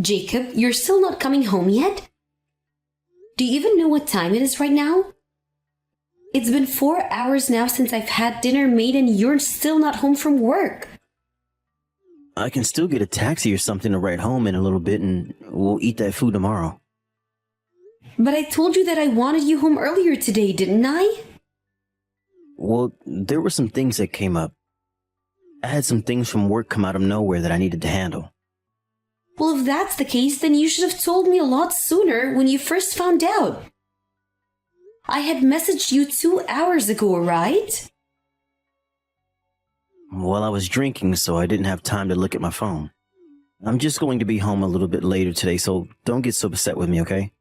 Jacob, you're still not coming home yet? Do you even know what time it is right now? It's been 4 hours now since I've had dinner made and you're still not home from work. I can still get a taxi or something to ride home in a little bit and we'll eat that food tomorrow. But I told you that I wanted you home earlier today, didn't I? Well, there were some things that came up. I had some things from work come out of nowhere that I needed to handle. Well, if that's the case, then you should have told me a lot sooner when you first found out. I had messaged you 2 hours ago, right? Well, I was drinking, so I didn't have time to look at my phone. I'm just going to be home a little bit later today, so don't get so upset with me, okay?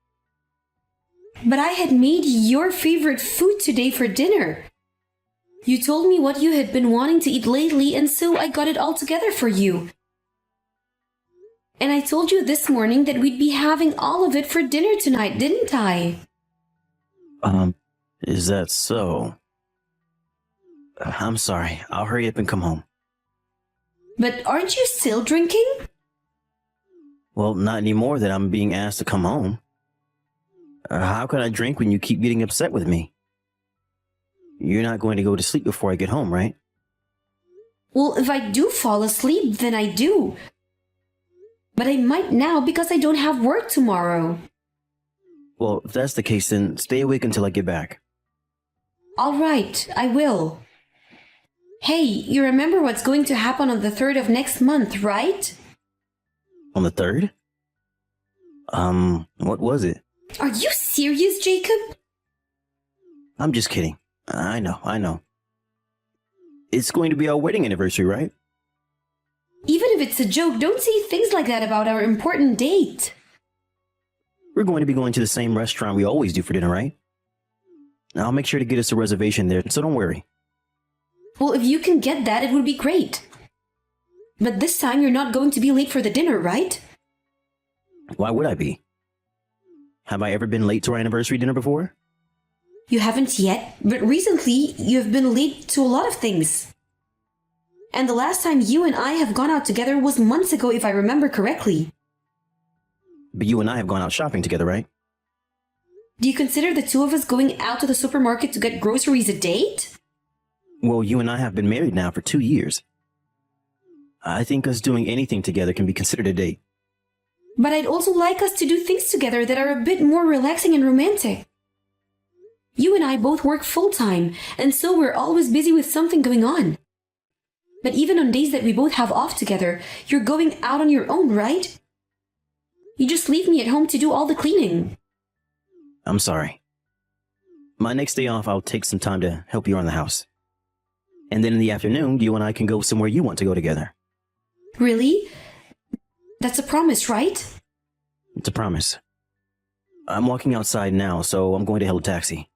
But I had made your favorite food today for dinner. You told me what you had been wanting to eat lately, and so I got it all together for you. And I told you this morning that we'd be having all of it for dinner tonight, didn't I? Is that so? I'm sorry. I'll hurry up and come home. But aren't you still drinking? Well, not anymore that I'm being asked to come home. How can I drink when you keep getting upset with me? You're not going to go to sleep before I get home, right? Well, if I do fall asleep, then I do. But I might now because I don't have work tomorrow. Well, if that's the case, then stay awake until I get back. All right, I will. Hey, you remember what's going to happen on the 3rd of next month, right? On the 3rd? What was it? Are you serious, Jacob? I'm just kidding. I know. It's going to be our wedding anniversary, right? Even if it's a joke, don't say things like that about our important date. We're going to be going to the same restaurant we always do for dinner, right? I'll make sure to get us a reservation there, so don't worry. Well, if you can get that, it would be great. But this time you're not going to be late for the dinner, right? Why would I be? Have I ever been late to our anniversary dinner before? You haven't yet, but recently you've been late to a lot of things. And the last time you and I have gone out together was months ago, if I remember correctly. But you and I have gone out shopping together, right? Do you consider the two of us going out to the supermarket to get groceries a date? Well, you and I have been married now for 2 years. I think us doing anything together can be considered a date. But I'd also like us to do things together that are a bit more relaxing and romantic. You and I both work full-time, and so we're always busy with something going on. But even on days that we both have off together, you're going out on your own, right? You just leave me at home to do all the cleaning. I'm sorry. My next day off, I'll take some time to help you around the house. And then in the afternoon, you and I can go somewhere you want to go together. Really? That's a promise, right? It's a promise. I'm walking outside now, so I'm going to hail a taxi.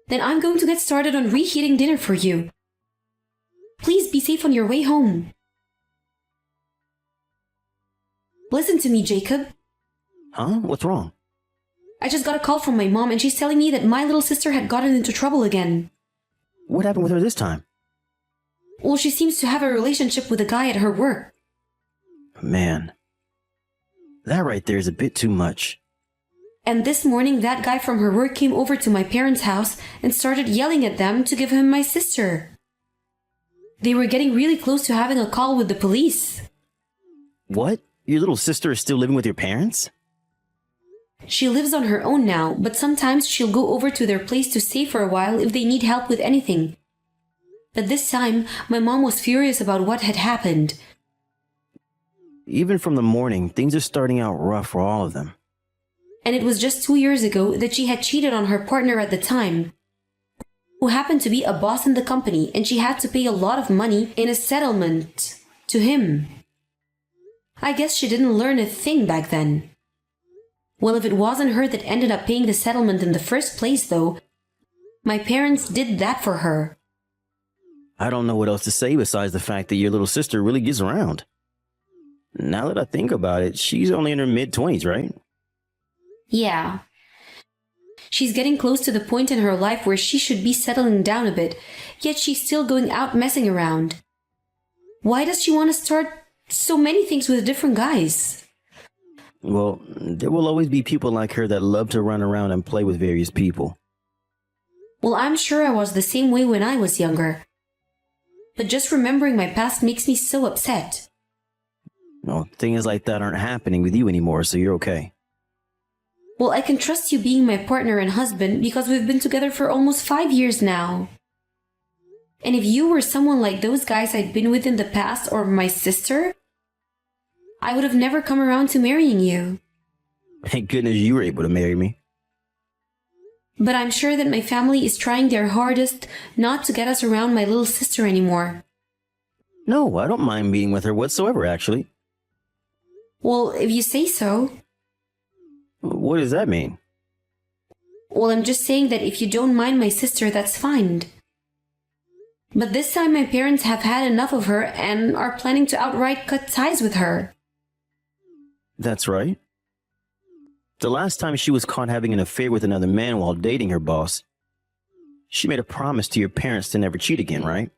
Then I'm going to get started on reheating dinner for you. Please be safe on your way home. Listen to me, Jacob. Huh? What's wrong? I just got a call from my mom and she's telling me that my little sister had gotten into trouble again. What happened with her this time? Well, she seems to have a relationship with a guy at her work. Man, that right there is a bit too much. And this morning, that guy from her work came over to my parents' house and started yelling at them to give him my sister. They were getting really close to having a call with the police. What? Your little sister is still living with your parents? She lives on her own now, but sometimes she'll go over to their place to stay for a while if they need help with anything. But this time, my mom was furious about what had happened. Even from the morning, things are starting out rough for all of them. And it was just 2 years ago that she had cheated on her partner at the time, who happened to be a boss in the company, and she had to pay a lot of money in a settlement to him. I guess she didn't learn a thing back then. Well, if it wasn't her that ended up paying the settlement in the first place, though, my parents did that for her. I don't know what else to say besides the fact that your little sister really gets around. Now that I think about it, she's only in her mid-20s, right? Yeah. She's getting close to the point in her life where she should be settling down a bit, yet she's still going out messing around. Why does she want to start so many things with different guys? Well, there will always be people like her that love to run around and play with various people. Well, I'm sure I was the same way when I was younger. But just remembering my past makes me so upset. Well, things like that aren't happening with you anymore, so you're okay. Well, I can trust you being my partner and husband because we've been together for almost 5 years now. And if you were someone like those guys I'd been with in the past or my sister, I would have never come around to marrying you. Thank goodness you were able to marry me. But I'm sure that my family is trying their hardest not to get us around my little sister anymore. No, I don't mind meeting with her whatsoever, actually. Well, if you say so. What does that mean? Well, I'm just saying that if you don't mind my sister, that's fine. But this time my parents have had enough of her and are planning to outright cut ties with her. That's right. The last time she was caught having an affair with another man while dating her boss, she made a promise to your parents to never cheat again, right?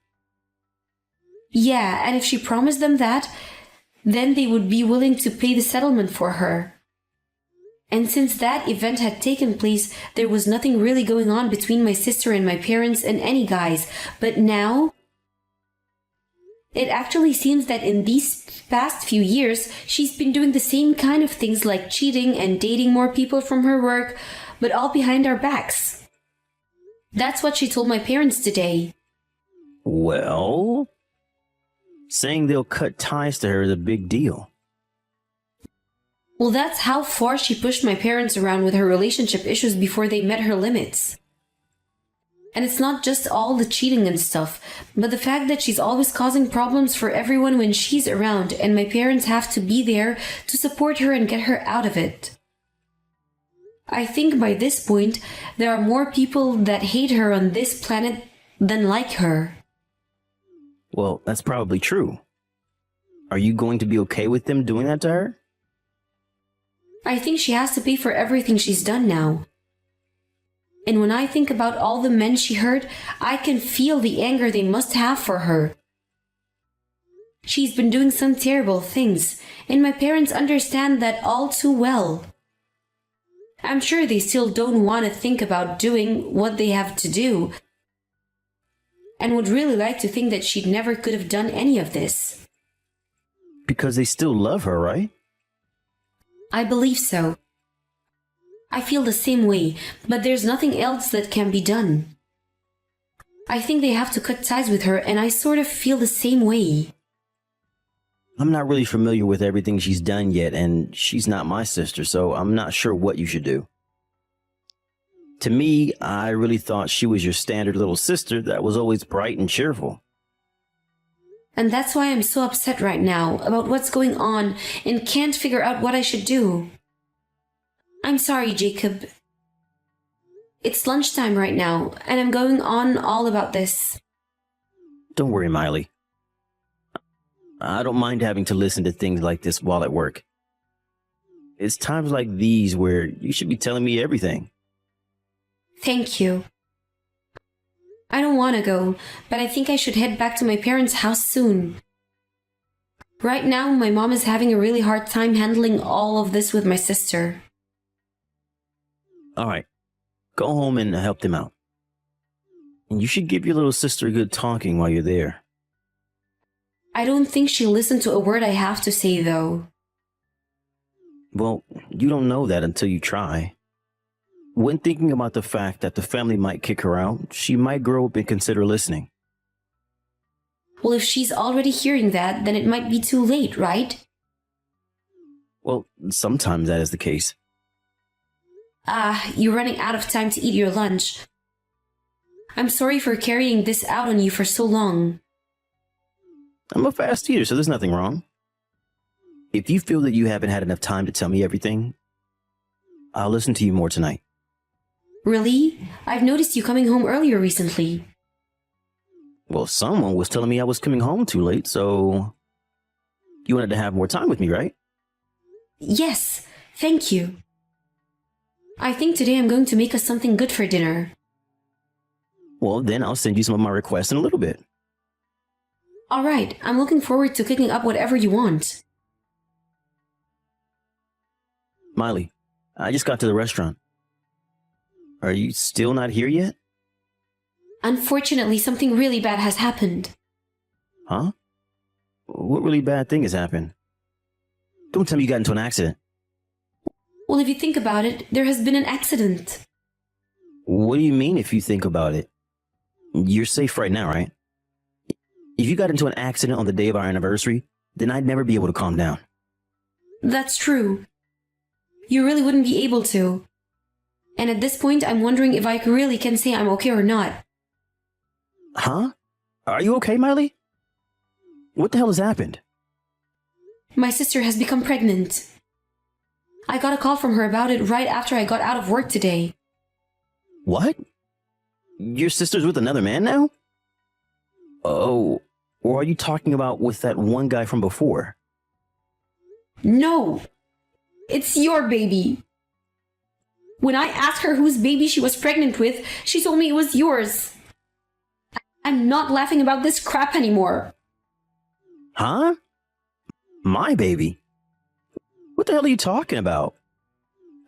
Yeah, and if she promised them that, then they would be willing to pay the settlement for her. And since that event had taken place, there was nothing really going on between my sister and my parents and any guys. But now, it actually seems that in these past few years, she's been doing the same kind of things like cheating and dating more people from her work, but all behind our backs. That's what she told my parents today. Well, saying they'll cut ties to her is a big deal. Well, that's how far she pushed my parents around with her relationship issues before they met her limits. And it's not just all the cheating and stuff, but the fact that she's always causing problems for everyone when she's around, and my parents have to be there to support her and get her out of it. I think by this point, there are more people that hate her on this planet than like her. Well, that's probably true. Are you going to be okay with them doing that to her? I think she has to pay for everything she's done now. And when I think about all the men she hurt, I can feel the anger they must have for her. She's been doing some terrible things, and my parents understand that all too well. I'm sure they still don't want to think about doing what they have to do, and would really like to think that she never could have done any of this. Because they still love her, right? I believe so. I feel the same way, but there's nothing else that can be done. I think they have to cut ties with her, and I sort of feel the same way. I'm not really familiar with everything she's done yet, and she's not my sister, so I'm not sure what you should do. To me, I really thought she was your standard little sister that was always bright and cheerful. And that's why I'm so upset right now about what's going on and can't figure out what I should do. I'm sorry, Jacob. It's lunchtime right now, and I'm going on all about this. Don't worry, Miley. I don't mind having to listen to things like this while at work. It's times like these where you should be telling me everything. Thank you. I don't want to go, but I think I should head back to my parents' house soon. Right now, my mom is having a really hard time handling all of this with my sister. All right, go home and help them out. And you should give your little sister a good talking while you're there. I don't think she'll listen to a word I have to say, though. Well, you don't know that until you try. When thinking about the fact that the family might kick her out, she might grow up and consider listening. Well, if she's already hearing that, then it might be too late, right? Well, sometimes that is the case. You're running out of time to eat your lunch. I'm sorry for carrying this out on you for so long. I'm a fast eater, so there's nothing wrong. If you feel that you haven't had enough time to tell me everything, I'll listen to you more tonight. Really? I've noticed you coming home earlier recently. Well, someone was telling me I was coming home too late, so you wanted to have more time with me, right? Yes, thank you. I think today I'm going to make us something good for dinner. Well, then I'll send you some of my requests in a little bit. All right, I'm looking forward to cooking up whatever you want. Miley, I just got to the restaurant. Are you still not here yet? Unfortunately, something really bad has happened. Huh? What really bad thing has happened? Don't tell me you got into an accident. Well, if you think about it, there has been an accident. What do you mean if you think about it? You're safe right now, right? If you got into an accident on the day of our anniversary, then I'd never be able to calm down. That's true. You really wouldn't be able to. And at this point, I'm wondering if I really can say I'm okay or not. Huh? Are you okay, Miley? What the hell has happened? My sister has become pregnant. I got a call from her about it right after I got out of work today. What? Your sister's with another man now? Oh, or are you talking about with that one guy from before? No! It's your baby! When I asked her whose baby she was pregnant with, she told me it was yours. I'm not laughing about this crap anymore. Huh? My baby? What the hell are you talking about?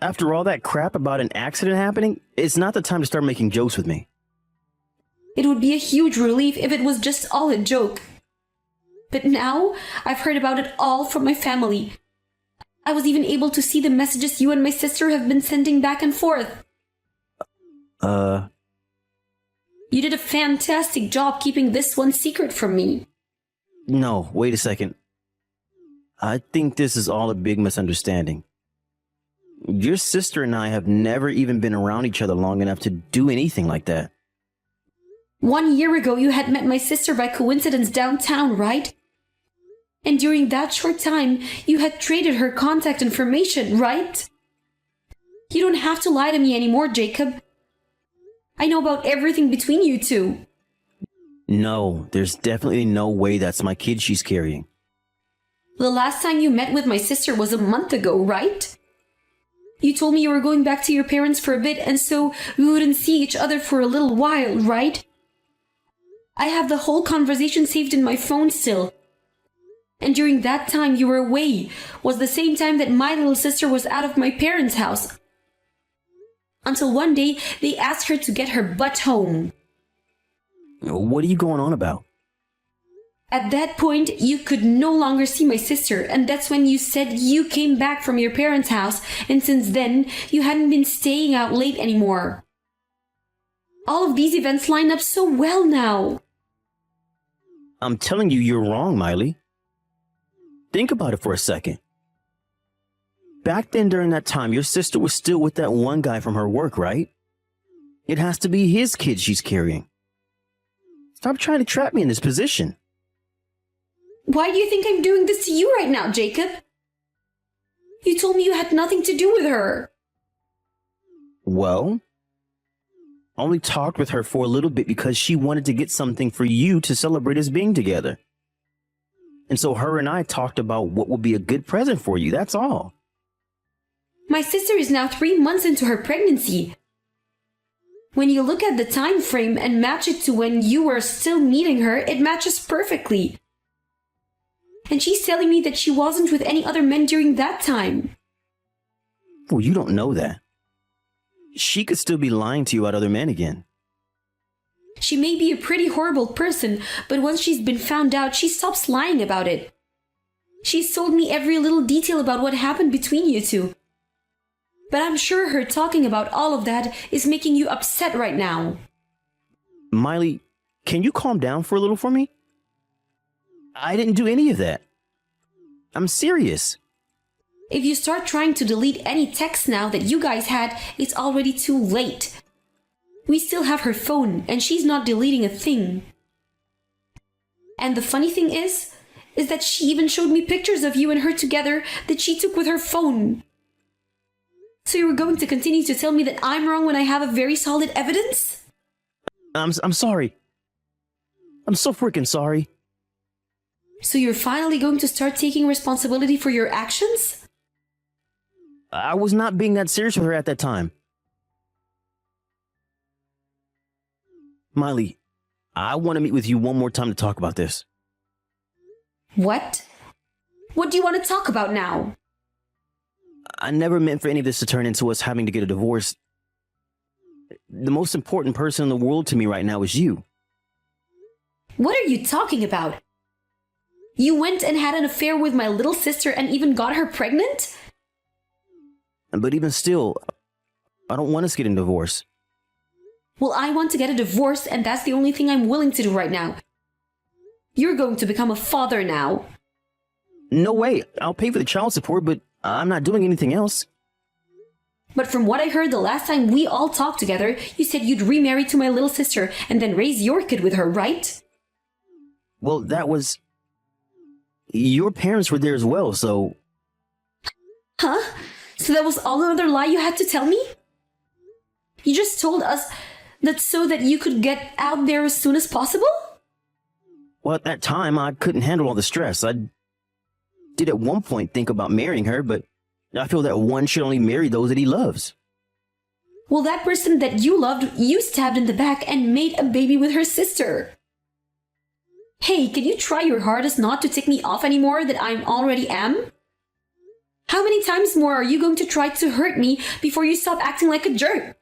After all that crap about an accident happening, it's not the time to start making jokes with me. It would be a huge relief if it was just all a joke. But now, I've heard about it all from my family. I was even able to see the messages you and my sister have been sending back and forth. You did a fantastic job keeping this one secret from me. No, wait a second. I think this is all a big misunderstanding. Your sister and I have never even been around each other long enough to do anything like that. 1 year ago, you had met my sister by coincidence downtown, right? And during that short time, you had traded her contact information, right? You don't have to lie to me anymore, Jacob. I know about everything between you two. No, there's definitely no way that's my kid she's carrying. The last time you met with my sister was a month ago, right? You told me you were going back to your parents for a bit, and so we wouldn't see each other for a little while, right? I have the whole conversation saved in my phone still. And during that time you were away was the same time that my little sister was out of my parents' house. Until one day, they asked her to get her butt home. What are you going on about? At that point, you could no longer see my sister, and that's when you said you came back from your parents' house, and since then, you hadn't been staying out late anymore. All of these events line up so well now. I'm telling you, you're wrong, Miley. Think about it for a second. Back then, during that time, your sister was still with that one guy from her work, right? It has to be his kid she's carrying. Stop trying to trap me in this position. Why do you think I'm doing this to you right now, Jacob? You told me you had nothing to do with her. Well, I only talked with her for a little bit because she wanted to get something for you to celebrate us being together. And so her and I talked about what would be a good present for you, that's all. My sister is now 3 months into her pregnancy. When you look at the time frame and match it to when you were still meeting her, it matches perfectly. And she's telling me that she wasn't with any other men during that time. Well, you don't know that. She could still be lying to you about other men again. She may be a pretty horrible person, but once she's been found out, she stops lying about it. She's told me every little detail about what happened between you two. But I'm sure her talking about all of that is making you upset right now. Miley, can you calm down for a little for me? I didn't do any of that. I'm serious. If you start trying to delete any texts now that you guys had, it's already too late. We still have her phone, and she's not deleting a thing. And the funny thing is that she even showed me pictures of you and her together that she took with her phone. So you were going to continue to tell me that I'm wrong when I have a very solid evidence? I'm sorry. I'm so freaking sorry. So you're finally going to start taking responsibility for your actions? I was not being that serious with her at that time. Miley, I want to meet with you one more time to talk about this. What? What do you want to talk about now? I never meant for any of this to turn into us having to get a divorce. The most important person in the world to me right now is you. What are you talking about? You went and had an affair with my little sister and even got her pregnant? But even still, I don't want us getting divorced. Well, I want to get a divorce, and that's the only thing I'm willing to do right now. You're going to become a father now. No way. I'll pay for the child support, but I'm not doing anything else. But from what I heard the last time we all talked together, you said you'd remarry to my little sister and then raise your kid with her, right? Well, that was... Your parents were there as well, so... Huh? So that was all another lie you had to tell me? You just told us that so that you could get out there as soon as possible? Well, at that time, I couldn't handle all the stress. I did at one point think about marrying her, but I feel that one should only marry those that he loves. Well, that person that you loved, you stabbed in the back and made a baby with her sister. Hey, can you try your hardest not to tick me off anymore that I already am? How many times more are you going to try to hurt me before you stop acting like a jerk?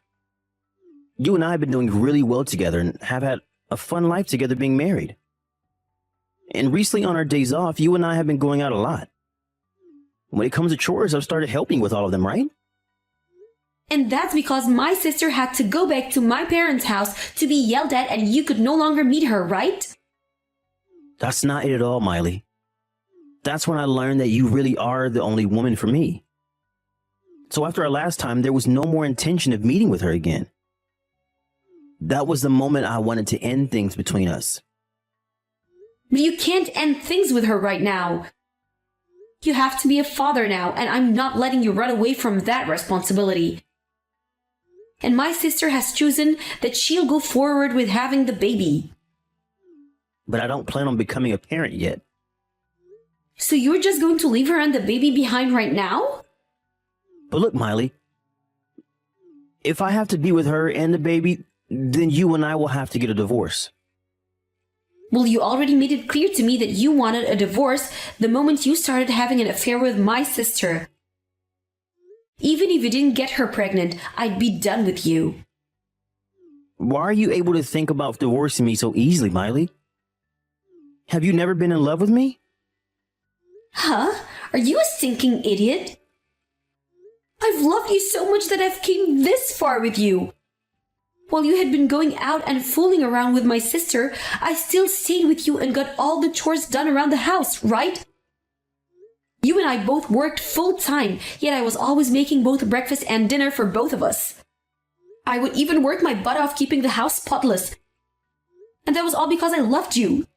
You and I have been doing really well together and have had a fun life together being married. And recently on our days off, you and I have been going out a lot. When it comes to chores, I've started helping with all of them, right? And that's because my sister had to go back to my parents' house to be yelled at and you could no longer meet her, right? That's not it at all, Miley. That's when I learned that you really are the only woman for me. So after our last time, there was no more intention of meeting with her again. That was the moment I wanted to end things between us. But you can't end things with her right now. You have to be a father now, and I'm not letting you run away from that responsibility. And my sister has chosen that she'll go forward with having the baby. But I don't plan on becoming a parent yet. So you're just going to leave her and the baby behind right now? But look, Miley, if I have to be with her and the baby, then you and I will have to get a divorce. Well, you already made it clear to me that you wanted a divorce the moment you started having an affair with my sister. Even if you didn't get her pregnant, I'd be done with you. Why are you able to think about divorcing me so easily, Miley? Have you never been in love with me? Huh? Are you a stinking idiot? I've loved you so much that I've came this far with you. While you had been going out and fooling around with my sister, I still stayed with you and got all the chores done around the house, right? You and I both worked full time, yet I was always making both breakfast and dinner for both of us. I would even work my butt off keeping the house spotless. And that was all because I loved you.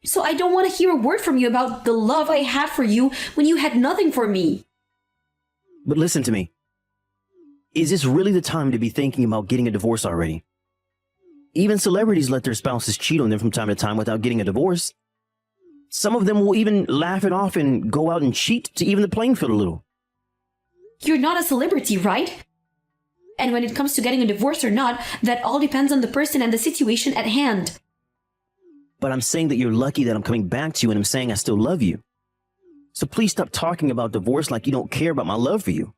So I don't want to hear a word from you about the love I had for you when you had nothing for me. But listen to me. Is this really the time to be thinking about getting a divorce already? Even celebrities let their spouses cheat on them from time to time without getting a divorce. Some of them will even laugh it off and go out and cheat to even the playing field a little. You're not a celebrity, right? And when it comes to getting a divorce or not, that all depends on the person and the situation at hand. But I'm saying that you're lucky that I'm coming back to you and I'm saying I still love you. So please stop talking about divorce like you don't care about my love for you.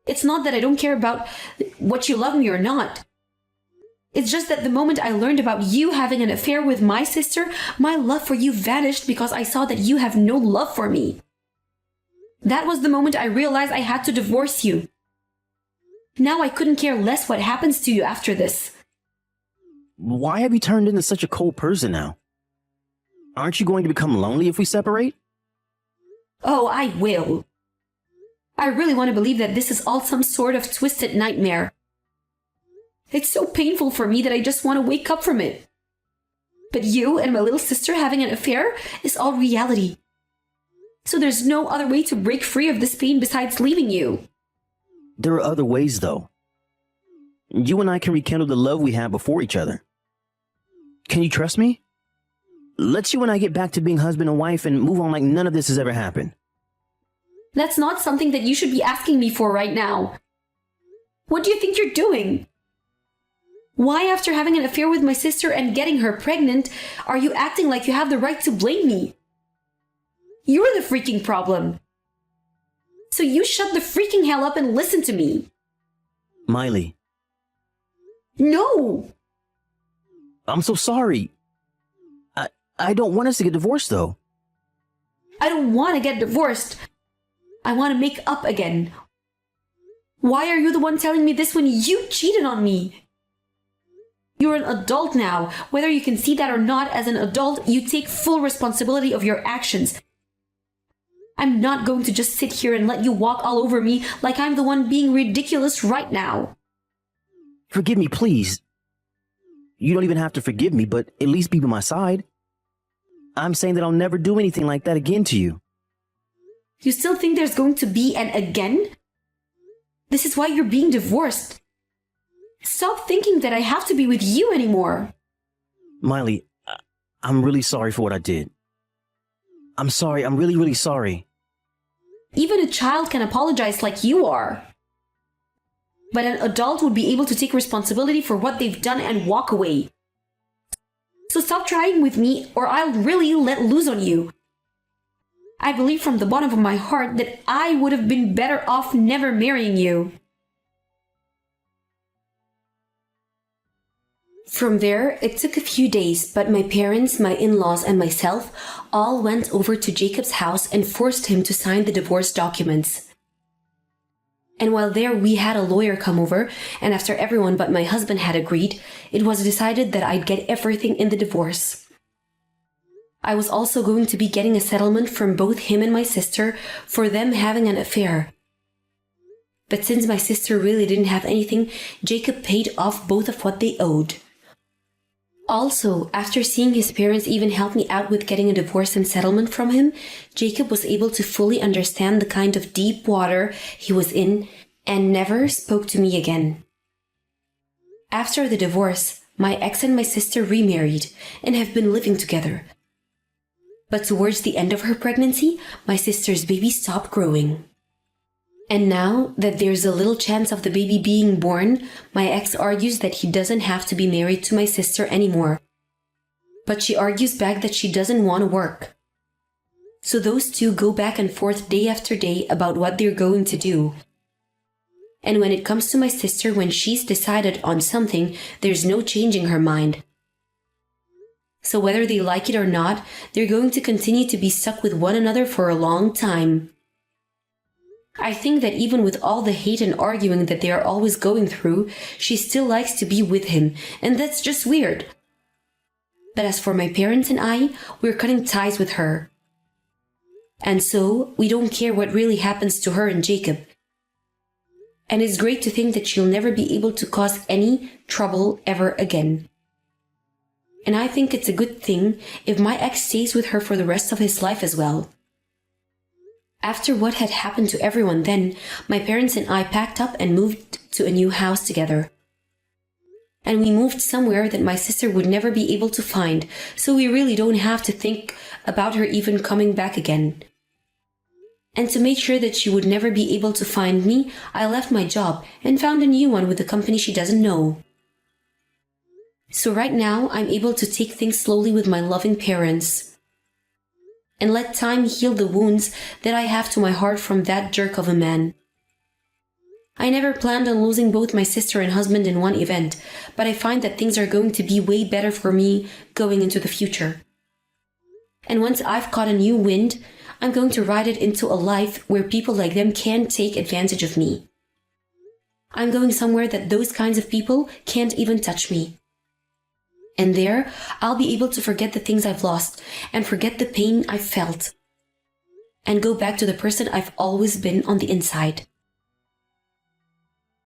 It's not that I don't care about what you love me or not. It's just that the moment I learned about you having an affair with my sister, my love for you vanished because I saw that you have no love for me. That was the moment I realized I had to divorce you. Now I couldn't care less what happens to you after this. Why have you turned into such a cold person now? Aren't you going to become lonely if we separate? Oh, I will. I really want to believe that this is all some sort of twisted nightmare. It's so painful for me that I just want to wake up from it. But you and my little sister having an affair is all reality. So there's no other way to break free of this pain besides leaving you. There are other ways, though. You and I can rekindle the love we had before each other. Can you trust me? Let's you and I get back to being husband and wife and move on like none of this has ever happened. That's not something that you should be asking me for right now. What do you think you're doing? Why, after having an affair with my sister and getting her pregnant, are you acting like you have the right to blame me? You're the freaking problem. So you shut the freaking hell up and listen to me. Miley, No! I'm so sorry. I don't want us to get divorced, though. I don't want to get divorced. I want to make up again. Why are you the one telling me this when you cheated on me? You're an adult now. Whether you can see that or not, as an adult, you take full responsibility of your actions. I'm not going to just sit here and let you walk all over me like I'm the one being ridiculous right now. Forgive me, please. You don't even have to forgive me, but at least be by my side. I'm saying that I'll never do anything like that again to you. You still think there's going to be an again? This is why you're being divorced. Stop thinking that I have to be with you anymore. Miley, I'm really sorry for what I did. I'm sorry. I'm really, really sorry. Even a child can apologize like you are. But an adult would be able to take responsibility for what they've done and walk away. So stop trying with me or I'll really let loose on you. I believe from the bottom of my heart that I would have been better off never marrying you. From there, it took a few days, but my parents, my in-laws, and myself all went over to Jacob's house and forced him to sign the divorce documents. And while there, we had a lawyer come over, and after everyone but my husband had agreed, it was decided that I'd get everything in the divorce. I was also going to be getting a settlement from both him and my sister for them having an affair. But since my sister really didn't have anything, Jacob paid off both of what they owed. Also, after seeing his parents even help me out with getting a divorce and settlement from him, Jacob was able to fully understand the kind of deep water he was in and never spoke to me again. After the divorce, my ex and my sister remarried and have been living together. But towards the end of her pregnancy, my sister's baby stopped growing. And now that there's a little chance of the baby being born, my ex argues that he doesn't have to be married to my sister anymore. But she argues back that she doesn't want to work. So those two go back and forth day after day about what they're going to do. And when it comes to my sister, when she's decided on something, there's no changing her mind. So whether they like it or not, they're going to continue to be stuck with one another for a long time. I think that even with all the hate and arguing that they are always going through, she still likes to be with him, and that's just weird. But as for my parents and I, we're cutting ties with her. And so, we don't care what really happens to her and Jacob. And it's great to think that she'll never be able to cause any trouble ever again. And I think it's a good thing if my ex stays with her for the rest of his life as well. After what had happened to everyone then, my parents and I packed up and moved to a new house together. And we moved somewhere that my sister would never be able to find, so we really don't have to think about her even coming back again. And to make sure that she would never be able to find me, I left my job and found a new one with a company she doesn't know. So right now, I'm able to take things slowly with my loving parents. And let time heal the wounds that I have to my heart from that jerk of a man. I never planned on losing both my sister and husband in one event, but I find that things are going to be way better for me going into the future. And once I've caught a new wind, I'm going to ride it into a life where people like them can't take advantage of me. I'm going somewhere that those kinds of people can't even touch me. And there, I'll be able to forget the things I've lost and forget the pain I've felt. And go back to the person I've always been on the inside.